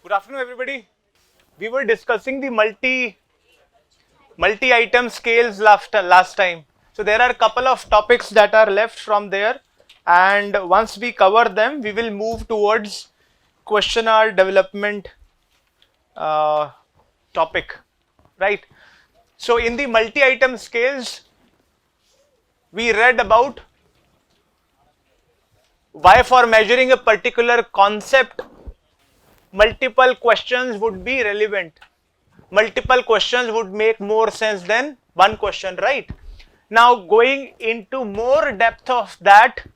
Good afternoon, everybody. We were discussing the multi-item scales last time. So there are a couple of topics that are left from there, and once we cover them, we will move towards questionnaire development topic, right? So in the multi-item scales, we read about why for measuring a particular concept, multiple questions would be relevant. Multiple questions would make more sense than one question, right? Now going into more depth of that,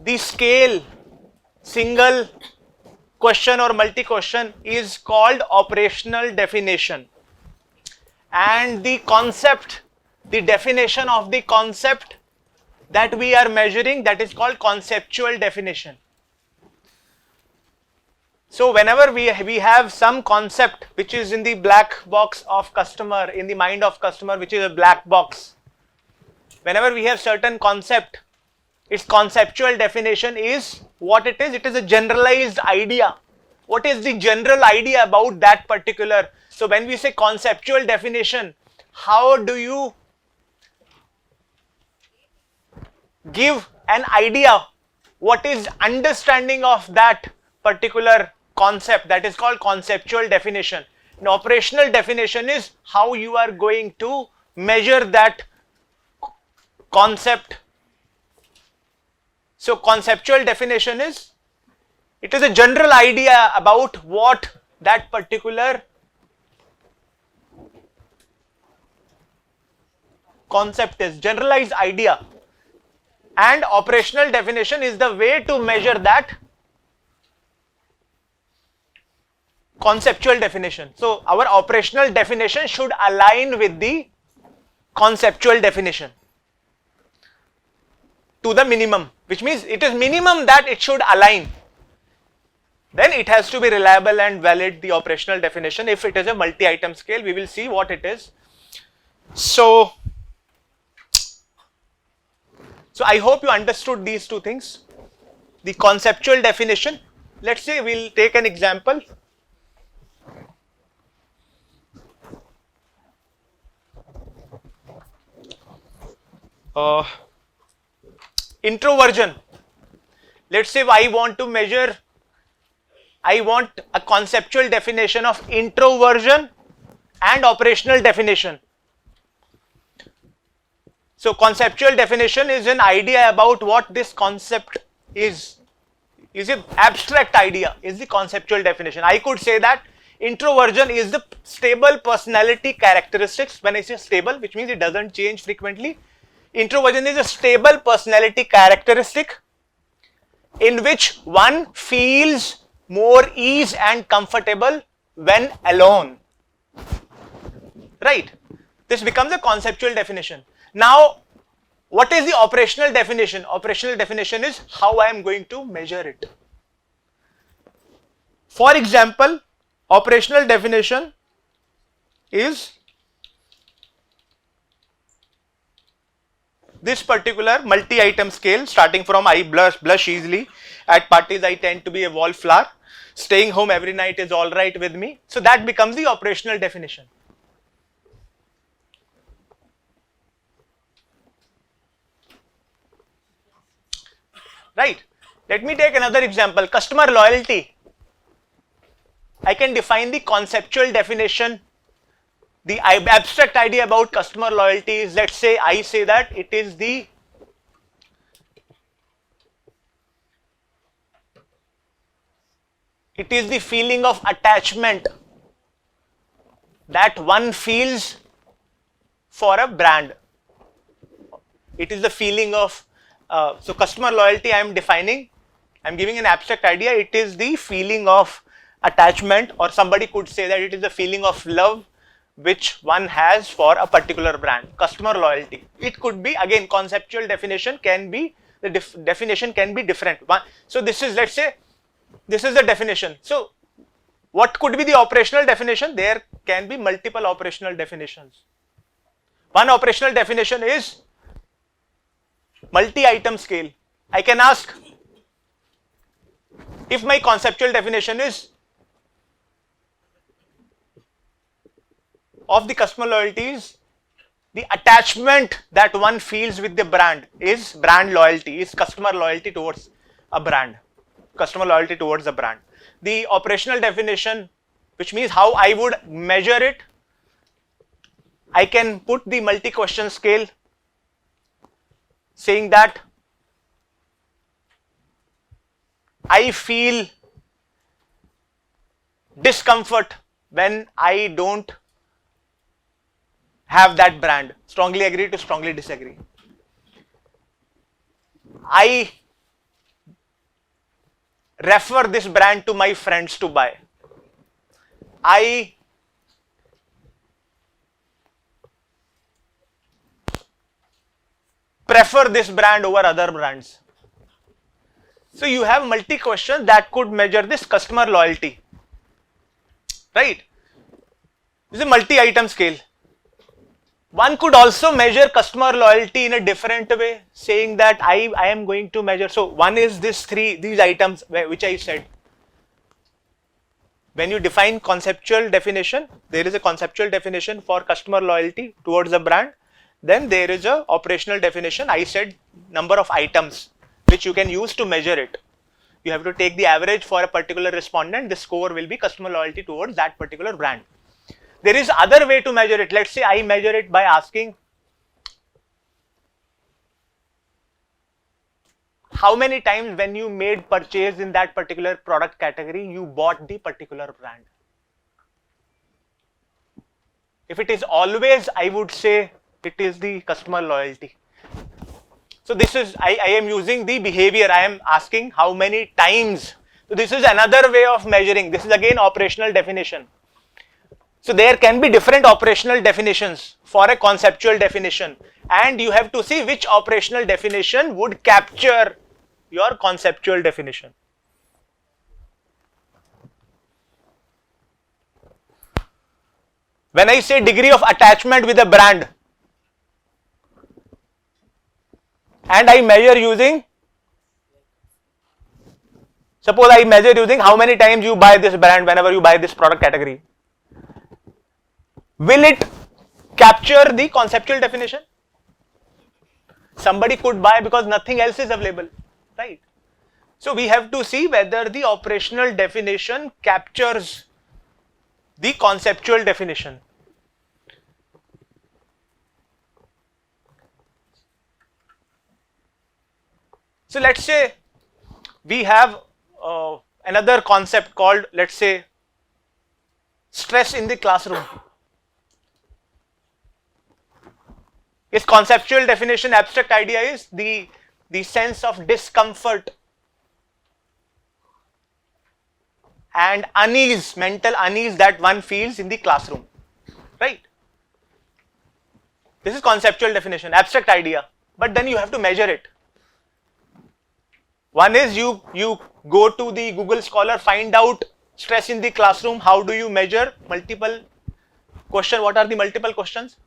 the scale single question or multi question is called operational definition, and the concept, the definition of the concept that we are measuring, that is called conceptual definition. So whenever we have some concept which is in the black box of customer, in the mind of customer, which is a black box, whenever we have certain concept, its conceptual definition is what it is. It is a generalized idea. What is the general idea about that particular? So when we say conceptual definition, how do you give an idea? What is understanding of that particular concept? That is called conceptual definition. An operational definition is how you are going to measure that concept. So conceptual definition is, it is a general idea about what that particular concept is, generalized idea, and operational definition is the way to measure that conceptual definition. So our operational definition should align with the conceptual definition to the minimum, which means it is minimum that it should align. Then it has to be reliable and valid, the operational definition. If it is a multi-item scale, we will see what it is. So I hope you understood these two things. The conceptual definition, let's say we'll take an example. Introversion. Let's say I want to measure, I want a conceptual definition of introversion and operational definition. So conceptual definition is an idea about what this concept is an abstract idea, is the conceptual definition. I could say that introversion is the stable personality characteristics. When I say stable, which means it doesn't change frequently. Introversion is a stable personality characteristic in which one feels more ease and comfortable when alone, right? This becomes a conceptual definition. Now what is the operational definition? Operational definition is how I am going to measure it. For example, operational definition is this particular multi-item scale, starting from I blush easily, at parties I tend to be a wallflower, staying home every night is all right with me. So that becomes the operational definition. Right. Let me take another example, customer loyalty. I can define the conceptual definition. The abstract idea about customer loyalty is, let's say I say that it is the feeling of attachment that one feels for a brand. It is the feeling of so customer loyalty I am defining, I am giving an abstract idea. It is the feeling of attachment, or somebody could say that it is the feeling of love which one has for a particular brand. Customer loyalty. It could be, again, conceptual definition can be, the definition can be different. So this is, let's say, this is the definition. So what could be the operational definition? There can be multiple operational definitions. One operational definition is multi-item scale. I can ask, If my conceptual definition is of the customer loyalty is the attachment that one feels with the brand, is brand loyalty, is customer loyalty towards a brand, customer loyalty towards a brand. The operational definition, which means how I would measure it, I can put the multi-question scale saying that I feel discomfort when I don't have that brand. Strongly agree to strongly disagree. I refer this brand to my friends to buy. I prefer this brand over other brands. So you have multi questions that could measure this customer loyalty, right? This is a multi-item scale. One could also measure customer loyalty in a different way, saying that I am going to measure. So one is these items which I said. When you define conceptual definition, there is a conceptual definition for customer loyalty towards a brand. Then there is a operational definition. I said number of items which you can use to measure it. You have to take the average for a particular respondent. The score will be customer loyalty towards that particular brand. There is other way to measure it. Let's say I measure it by asking how many times when you made purchase in that particular product category, you bought the particular brand. If it is always, I would say it is the customer loyalty. So this is, I am using the behavior. I am asking how many times. So this is another way of measuring. This is again operational definition. So there can be different operational definitions for a conceptual definition, and you have to see which operational definition would capture your conceptual definition. When I say degree of attachment with a brand, and I measure using, suppose I measure using how many times you buy this brand whenever you buy this product category. Will it capture the conceptual definition? Somebody could buy because nothing else is available, right? So we have to see whether the operational definition captures the conceptual definition. So let's say we have another concept called, let's say, stress in the classroom. Its conceptual definition, abstract idea is the sense of discomfort and unease, mental unease that one feels in the classroom, right? This is conceptual definition, abstract idea, but then you have to measure it. One is you go to the Google Scholar, find out stress in the classroom. How do you measure? Multiple question. What are the multiple questions?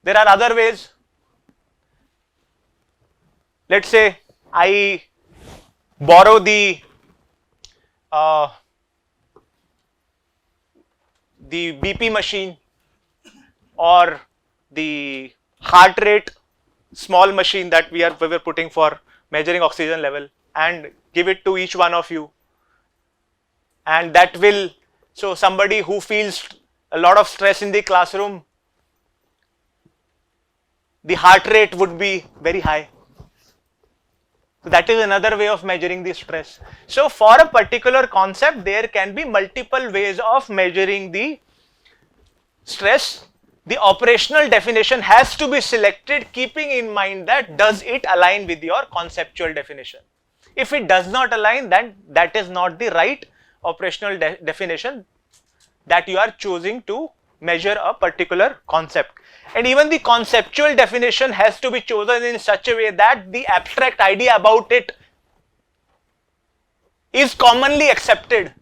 There are other ways. Let's say I borrow the BP machine or the heart rate small machine that we were putting for measuring oxygen level, and give it to each one of you, and that will, so somebody who feels a lot of stress in the classroom, the heart rate would be very high. So that is another way of measuring the stress. So for a particular concept, there can be multiple ways of measuring the stress. The operational definition has to be selected keeping in mind that does it align with your conceptual definition. If it does not align, then that is not the right operational definition that you are choosing to measure a particular concept. And even the conceptual definition has to be chosen in such a way that the abstract idea about it is commonly accepted.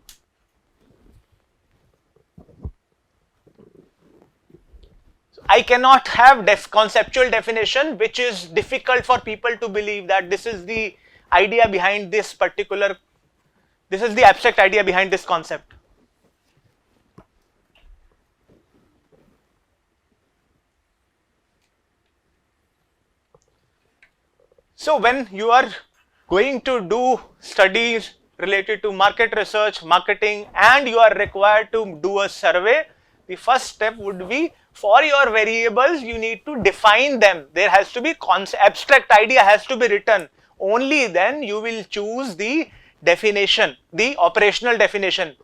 I cannot have conceptual definition which is difficult for people to believe that this is the idea behind this particular, this is the abstract idea behind this concept. So when you are going to do studies related to market research, marketing, and you are required to do a survey, the first step would be, for your variables you need to define them. There has to be abstract idea has to be written. Only then you will choose the definition, the operational definition,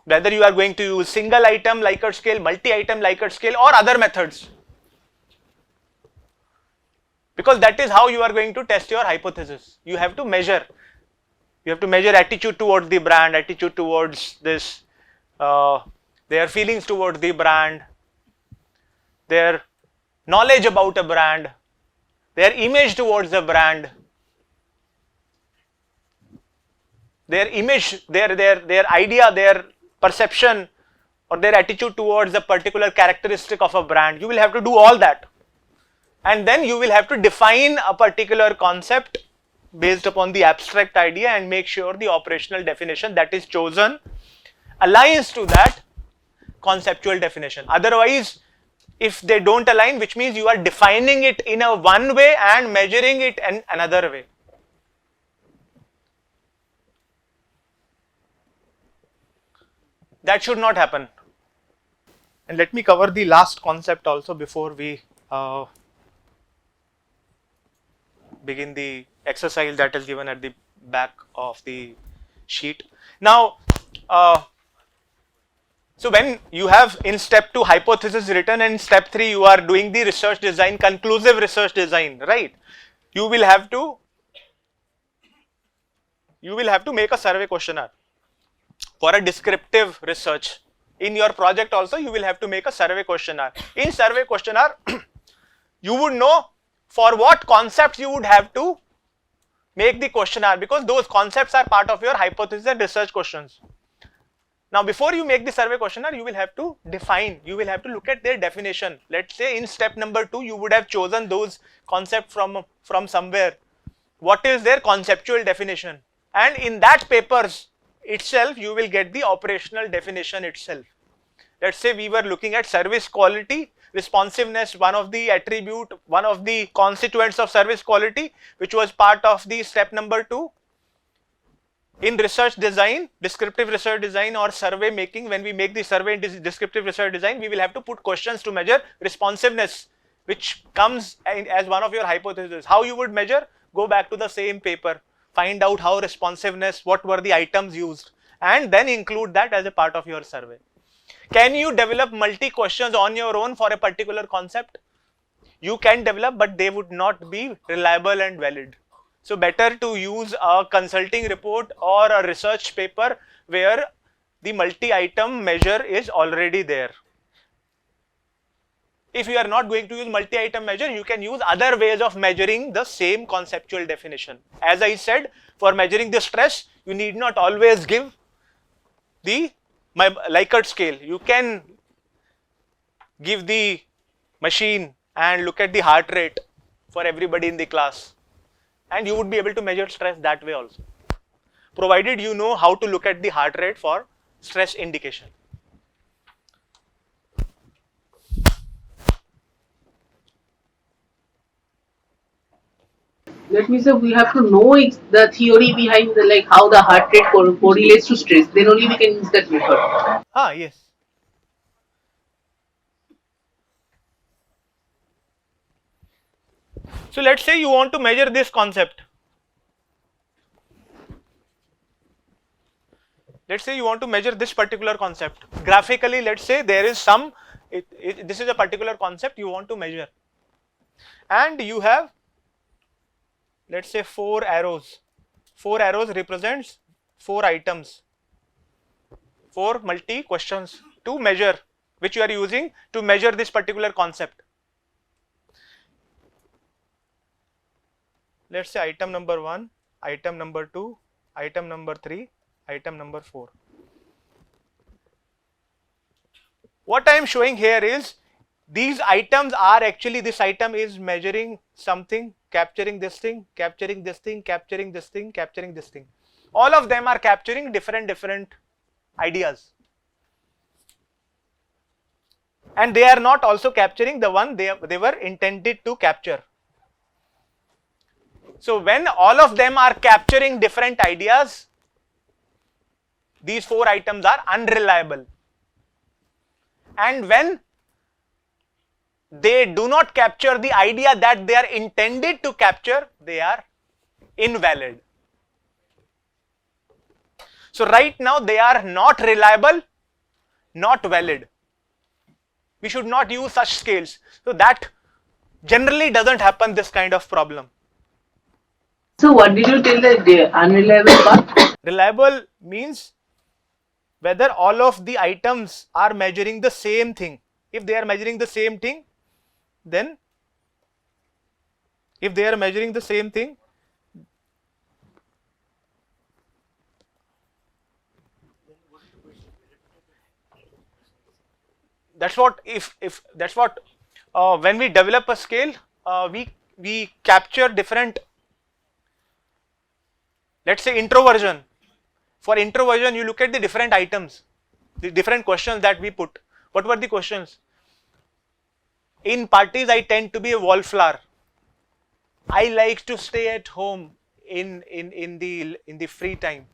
whether you are going to use single item Likert scale, multi-item Likert scale, or other methods. Because that is how you are going to test your hypothesis. You have to measure. You have to measure attitude towards the brand, attitude towards this, their feelings towards the brand, their knowledge about a brand, their image towards the brand, their image, their idea, their perception, or their attitude towards a particular characteristic of a brand. You will have to do all that. And then you will have to define a particular concept based upon the abstract idea and make sure the operational definition that is chosen aligns to that conceptual definition. Otherwise, if they don't align, which means you are defining it in a one way and measuring it in another way. That should not happen. And let me cover the last concept also before we begin the exercise that is given at the back of the sheet. Now, so when you have in step 2 hypothesis written and step 3 you are doing the research design, conclusive research design, right? You will have to make a survey questionnaire for a descriptive research. In your project also you will have to make a survey questionnaire. In survey questionnaire you would know for what concepts you would have to make the questionnaire, because those concepts are part of your hypothesis and research questions. Now before you make the survey questionnaire, you will have to define, you will have to look at their definition. Let's say in step number 2 you would have chosen those concepts from somewhere. What is their conceptual definition? And in that papers itself you will get the operational definition itself. Let's say we were looking at service quality, responsiveness, one of the attribute, one of the constituents of service quality, which was part of the step number 2. In research design, descriptive research design or survey making, when we make the survey in descriptive research design, we will have to put questions to measure responsiveness, which comes as one of your hypotheses. How you would measure? Go back to the same paper, find out how responsiveness, what were the items used, and then include that as a part of your survey. Can you develop multi questions on your own for a particular concept? You can develop, but they would not be reliable and valid. So better to use a consulting report or a research paper where the multi-item measure is already there. If you are not going to use multi-item measure, you can use other ways of measuring the same conceptual definition. As I said, for measuring the stress, you need not always give the Likert scale. You can give the machine and look at the heart rate for everybody in the class, and you would be able to measure stress that way also, provided you know how to look at the heart rate for stress indication. That means that we have to know the theory behind like how the heart rate correlates to stress. Then only we can use that method. Yes. So let's say you want to measure this concept. Let's say you want to measure this particular concept. Graphically, let's say there is some, this is a particular concept you want to measure. And you have, let's say 4 arrows. 4 arrows represents 4 items, 4 multi questions to measure, which you are using to measure this particular concept. Let's say item number 1, item number 2, item number 3, item number 4. What I am showing here is These items are actually, this item is measuring something, capturing this thing, capturing this thing, capturing this thing, capturing this thing. All of them are capturing different ideas. And they are not also capturing the one they were intended to capture. So when all of them are capturing different ideas, these 4 items are unreliable. And when they do not capture the idea that they are intended to capture, they are invalid. So right now they are not reliable, not valid. We should not use such scales. So that generally doesn't happen, this kind of problem. So what did you tell the unreliable part? Reliable means whether all of the items are measuring the same thing. If they are measuring the same thing, then if they are measuring the same thing, that's what, if that's what, when we develop a scale, we capture different, let's say introversion. For introversion, you look at the different items, the different questions that we put. What were the questions? In parties, I tend to be a wallflower. I like to stay at home in the free time.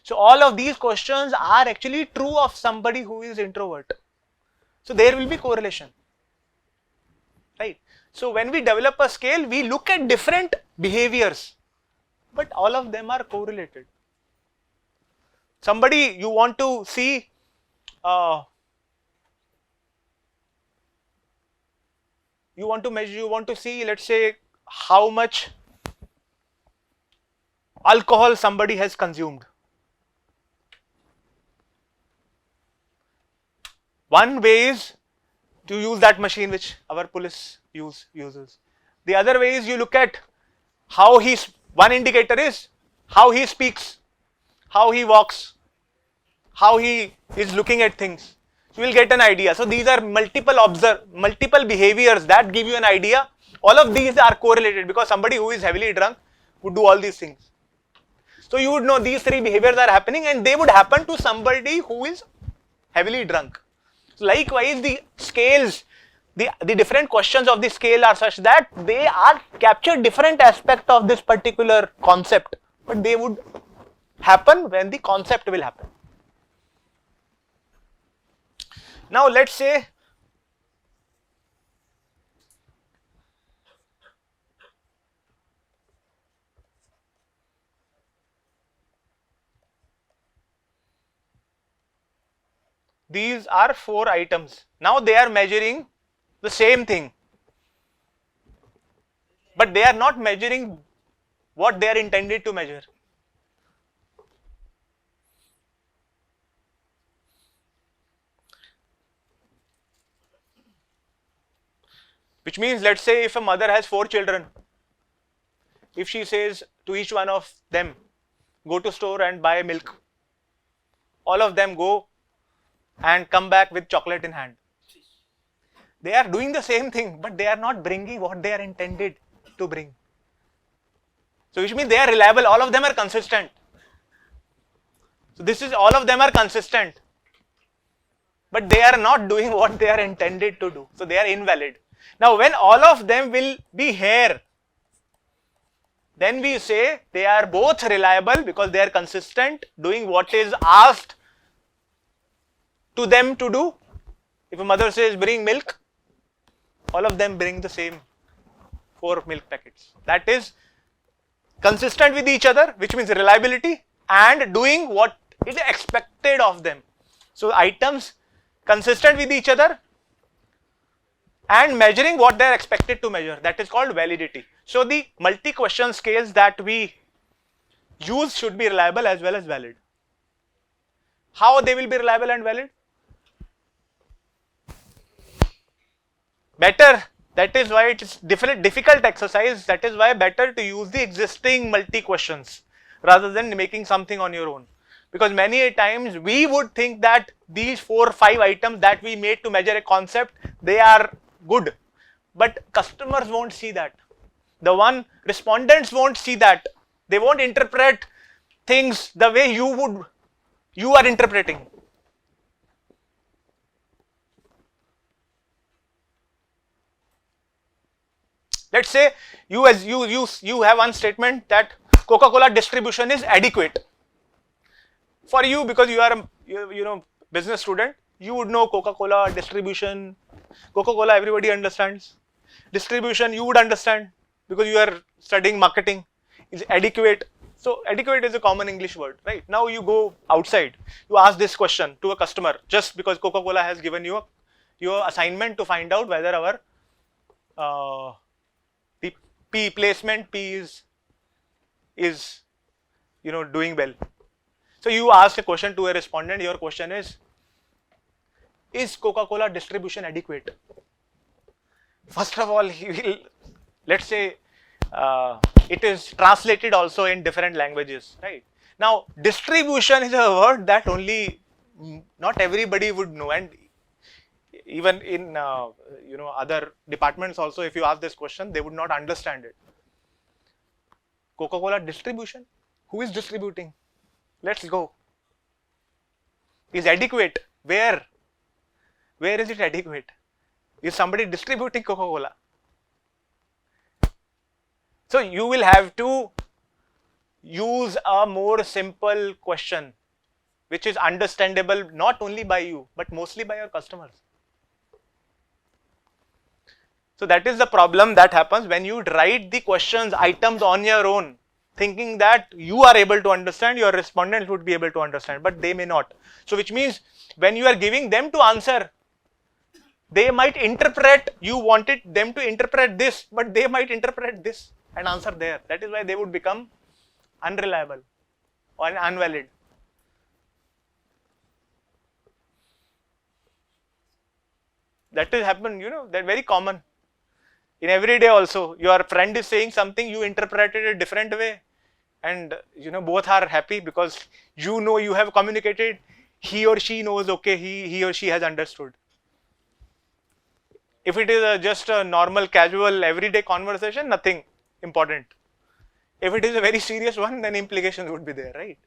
So all of these questions are actually true of somebody who is introvert. So there will be correlation, right? So when we develop a scale, we look at different behaviors, but all of them are correlated. Somebody you want to see, you want to measure, you want to see, let's say, how much alcohol somebody has consumed. One way is to use that machine which our police uses. The other way is you look at how one indicator is how he speaks, how he walks, how he is looking at things. So you will get an idea. So these are multiple behaviors that give you an idea. All of these are correlated because somebody who is heavily drunk would do all these things. So you would know these 3 behaviors are happening and they would happen to somebody who is heavily drunk. So likewise, the scales, the different questions of the scale are such that they are capture different aspect of this particular concept, but they would happen when the concept will happen. Now let's say these are 4 items. Now they are measuring the same thing, but they are not measuring what they are intended to measure. Which means, let's say if a mother has 4 children, if she says to each one of them, go to store and buy milk, all of them go and come back with chocolate in hand. They are doing the same thing, but they are not bringing what they are intended to bring. So which means they are reliable, all of them are consistent. So this is, all of them are consistent, but they are not doing what they are intended to do. So they are invalid. Now when all of them will be here, then we say they are both reliable because they are consistent, doing what is asked to them to do. If a mother says bring milk, all of them bring the same 4 milk packets. That is consistent with each other, which means reliability and doing what is expected of them. So items consistent with each other and measuring what they are expected to measure, that is called validity. So the multi-question scales that we use should be reliable as well as valid. How they will be reliable and valid? Better, that is why it is difficult exercise, that is why better to use the existing multi-questions rather than making something on your own. Because many a times we would think that these 4 or 5 items that we made to measure a concept, they are good, but customers won't see that. The one respondents won't see that. They won't interpret things the way you are interpreting. Let's say you have one statement that Coca-Cola distribution is adequate. For you, because you are a business student, you would know Coca-Cola distribution. Coca-Cola everybody understands. Distribution you would understand because you are studying marketing. Is adequate. So adequate is a common English word, right? Now you go outside, you ask this question to a customer just because Coca-Cola has given you your assignment to find out whether our the P placement P is doing well. So you ask a question to a respondent. Your question is Coca-Cola distribution adequate? First of all, he will, let's say, it is translated also in different languages, right? Now, distribution is a word that only not everybody would know, and even in other departments also, if you ask this question, they would not understand it. Coca-Cola distribution? Who is distributing? Let's go. Is adequate? Where? Where is it adequate? Is somebody distributing Coca-Cola? So you will have to use a more simple question, which is understandable not only by you, but mostly by your customers. So that is the problem that happens when you write the questions, items on your own, thinking that you are able to understand, your respondents would be able to understand, but they may not. So which means when you are giving them to answer, they might interpret, you wanted them to interpret this, but they might interpret this and answer there. That is why they would become unreliable or invalid. That will happen, that very common. In every day also, your friend is saying something, you interpret it a different way, and both are happy because you have communicated, he or she knows, okay, he or she has understood. If it is just a normal, casual, everyday conversation, nothing important. If it is a very serious one, then implications would be there, right?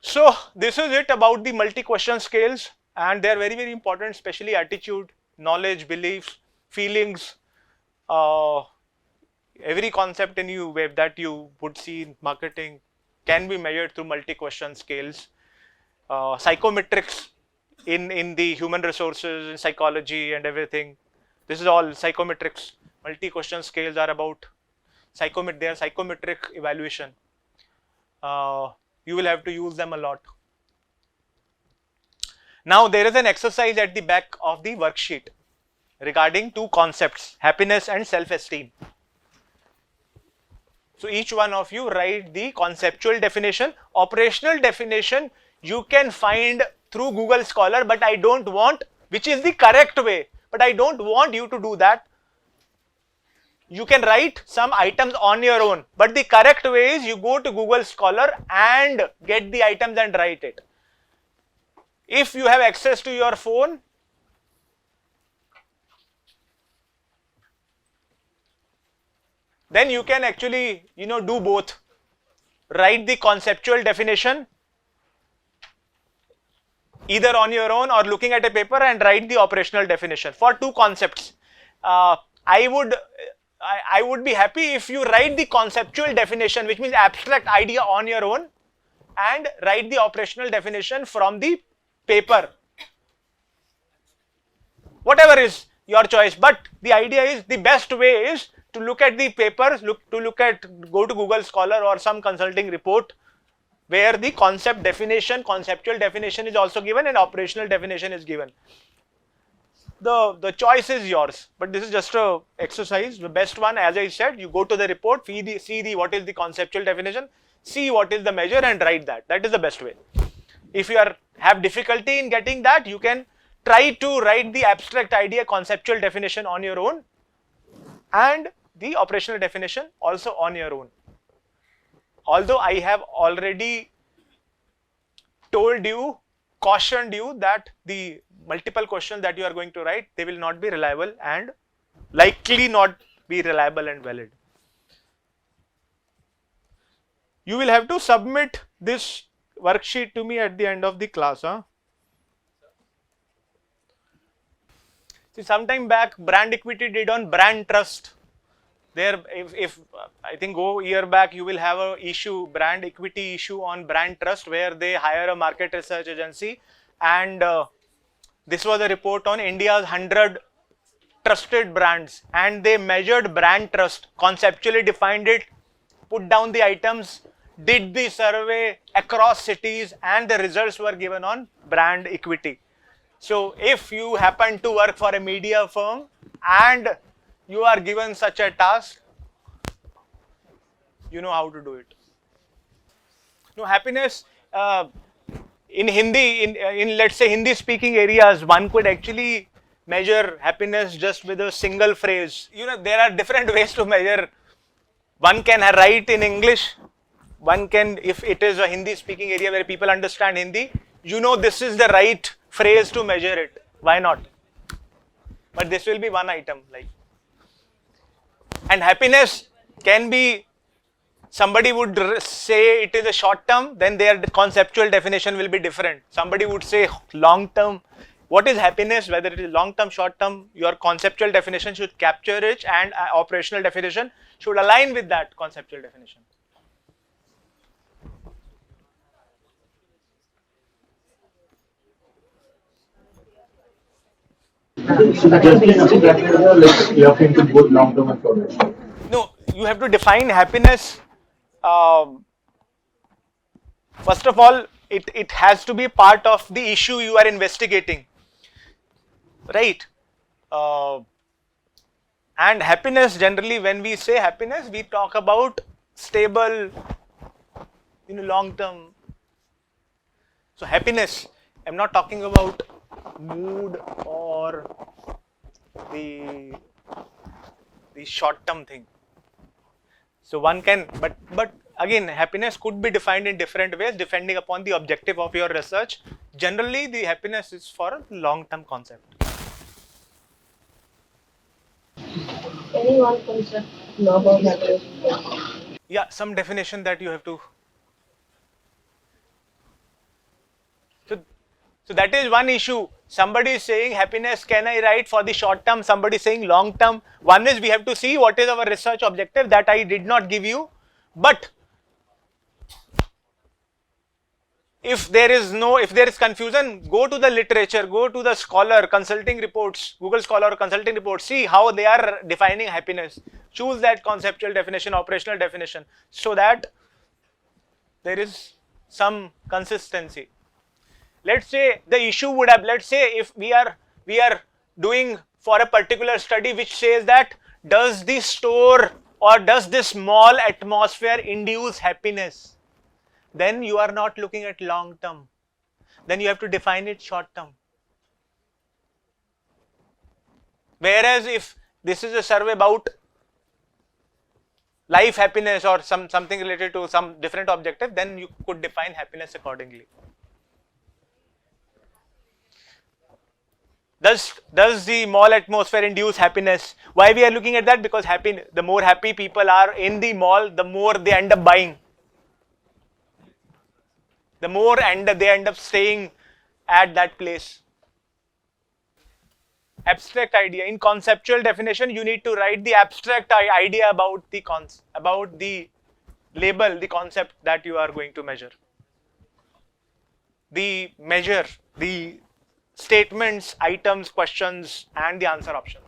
So this is it about the multi-question scales, and they are very, very important, especially attitude, knowledge, beliefs, feelings, every concept in you web that you would see in marketing can be measured through multi-question scales. Psychometrics in the human resources, in psychology and everything. This is all psychometrics. Multi-question scales are about they are psychometric evaluation. You will have to use them a lot. Now there is an exercise at the back of the worksheet regarding 2 concepts, happiness and self-esteem. So each one of you write the conceptual definition. Operational definition you can find through Google Scholar, but I don't want, which is the correct way, but I don't want you to do that. You can write some items on your own, but the correct way is you go to Google Scholar and get the items and write it. If you have access to your phone, then you can actually, do both. Write the conceptual definition either on your own or looking at a paper, and write the operational definition for 2 concepts. I would be happy if you write the conceptual definition, which means abstract idea, on your own, and write the operational definition from the paper. Whatever is your choice, but the idea is, the best way is to look at the papers, go to Google Scholar or some consulting report where the conceptual definition is also given and operational definition is given. The choice is yours, but this is just a exercise. The best one, as I said, you go to the report, see what is the conceptual definition, see what is the measure, and write that. That is the best way. If you have difficulty in getting that, you can try to write the abstract idea conceptual definition on your own and the operational definition also on your own. Although I have already told you, cautioned you that the multiple questions that you are going to write, they will not be reliable and likely not be reliable and valid. You will have to submit this worksheet to me at the end of the class. See, sometime back, brand equity did on brand trust. There, if I think go year back, you will have a issue, brand equity issue on brand trust, where they hire a market research agency, and this was a report on India's 100 trusted brands, and they measured brand trust, conceptually defined it, put down the items, did the survey across cities, and the results were given on brand equity. So if you happen to work for a media firm and you are given such a task, you know how to do it. No, happiness in Hindi, in let's say Hindi speaking areas, one could actually measure happiness just with a single phrase. You know, there are different ways to measure. One can write in English, one can, if it is a Hindi speaking area where people understand Hindi, you know this is the right phrase to measure it. Why not? But this will be one item, like. And happiness can be, somebody would say it is a short term, then their conceptual definition will be different. Somebody would say long term. What is happiness, whether it is long term, short term, your conceptual definition should capture it, and operational definition should align with that conceptual definition. So the definition that you have to include both long term and short term. No, you have to define happiness. First of all, it has to be part of the issue you are investigating, right? And happiness, generally, when we say happiness, we talk about stable, long term. So happiness, I'm not talking about mood or the short term thing. So one can, but again, happiness could be defined in different ways depending upon the objective of your research. Generally, the happiness is for a long term concept. Any one concept know about happiness? Yeah, some definition that you have to. So that is one issue. Somebody is saying happiness, can I write for the short term? Somebody is saying long term. One is we have to see what is our research objective, that I did not give you. But if there is confusion, go to the literature, go to the scholar consulting reports, Google Scholar consulting reports, see how they are defining happiness. Choose that conceptual definition, operational definition, so that there is some consistency. Let's say the issue would have, let's say if we are doing for a particular study which says that does the store or does this mall atmosphere induce happiness, then you are not looking at long term, then you have to define it short term. Whereas if this is a survey about life happiness or something related to some different objective, then you could define happiness accordingly. Does the mall atmosphere induce happiness? Why we are looking at that? Because the more happy people are in the mall, the more they end up buying. The more they end up staying at that place. Abstract idea. In conceptual definition, you need to write the abstract idea about the label, the concept that you are going to measure. The measure, the statements, items, questions, and the answer option.